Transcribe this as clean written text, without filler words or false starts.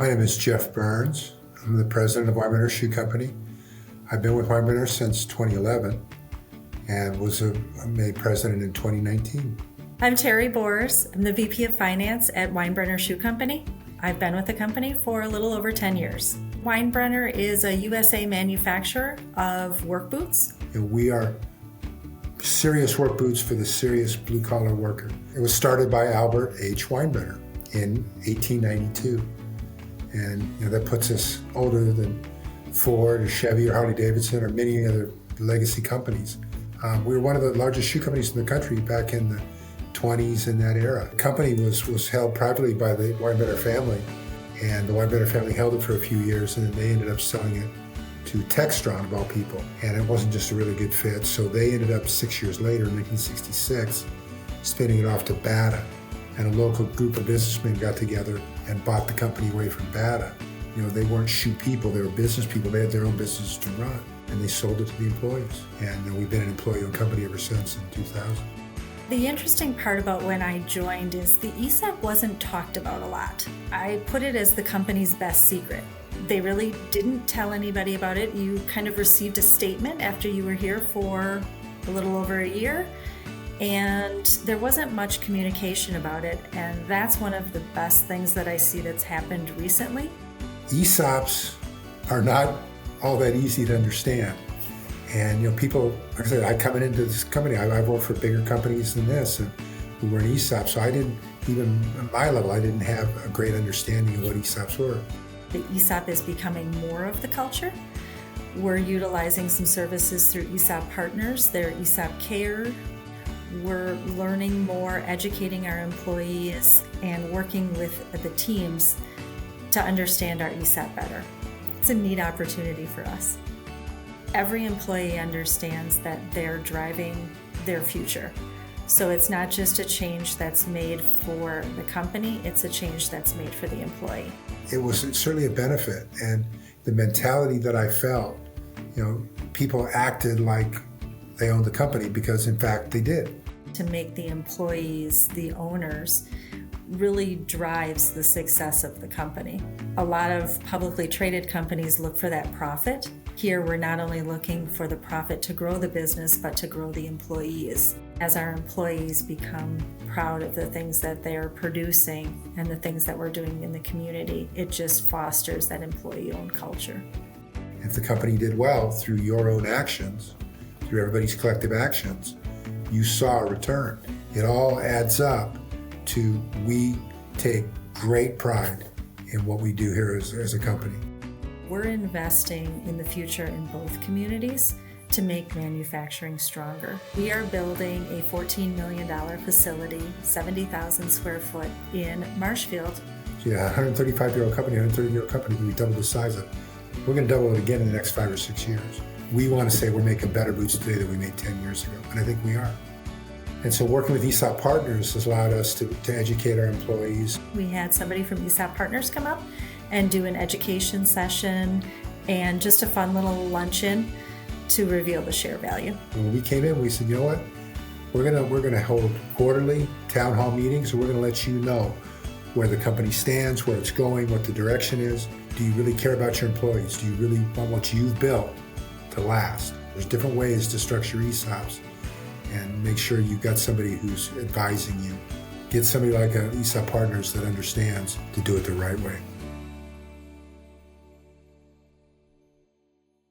My name is Jeff Burns. I'm the president of Weinbrenner Shoe Company. I've been with Weinbrenner since 2011 and was made president in 2019. I'm Teri Boers. I'm the VP of Finance at Weinbrenner Shoe Company. I've been with the company for a little over 10 years. Weinbrenner is a USA manufacturer of work boots. And we are serious work boots for the serious blue-collar worker. It was started by Albert H. Weinbrenner in 1892. And that puts us older than Ford or Chevy or Harley-Davidson or many other legacy companies. We were one of the largest shoe companies in the country back in the 20s in that era. The company was held privately by the Weinbrenner family, and the Weinbrenner family held it for a few years, and then they ended up selling it to Textron, of all people. And it wasn't just a really good fit, so they ended up 6 years later, in 1966, spinning it off to BATA. And a local group of businessmen got together and bought the company away from BATA. They weren't shoe people, they were business people. They had their own business to run, and they sold it to the employees. And we've been an employee-owned company ever since in 2000. The interesting part about when I joined is the ESOP wasn't talked about a lot. I put it as the company's best secret. They really didn't tell anybody about it. You kind of received a statement after you were here for a little over a year, and there wasn't much communication about it, and that's one of the best things that I see that's happened recently. ESOPs are not all that easy to understand. And people, like I said, I come into this company, I've worked for bigger companies than this, and we were an ESOP, so I didn't, even at my level, I didn't have a great understanding of what ESOPs were. The ESOP is becoming more of the culture. We're utilizing some services through ESOP Partners, their ESOP Care. We're learning more, educating our employees, and working with the teams to understand our ESOP better. It's a neat opportunity for us. Every employee understands that they're driving their future. So it's not just a change that's made for the company, it's a change that's made for the employee. It was certainly a benefit, and the mentality that I felt, people acted like they owned the company because in fact they did. To make the employees, the owners, really drives the success of the company. A lot of publicly traded companies look for that profit. Here, we're not only looking for the profit to grow the business, but to grow the employees. As our employees become proud of the things that they're producing and the things that we're doing in the community, it just fosters that employee-owned culture. If the company did well through your own actions, through everybody's collective actions, you saw a return. It all adds up to we take great pride in what we do here as a company. We're investing in the future in both communities to make manufacturing stronger. We are building a $14 million facility, 70,000 square foot in Marshfield. Yeah, 135-year-old company, 130-year-old company, we double the size of it. We're going to double it again in the next 5 or 6 years. We want to say we're making better boots today than we made 10 years ago, and I think we are. And so working with ESOP Partners has allowed us to educate our employees. We had somebody from ESOP Partners come up and do an education session and just a fun little luncheon to reveal the share value. When we came in, we said, you know what? We're gonna hold quarterly town hall meetings, and we're gonna let you know where the company stands, where it's going, what the direction is. Do you really care about your employees? Do you really want what you've built to last? There's different ways to structure ESOPs, and make sure you've got somebody who's advising you. Get somebody like an ESOP Partners that understands to do it the right way.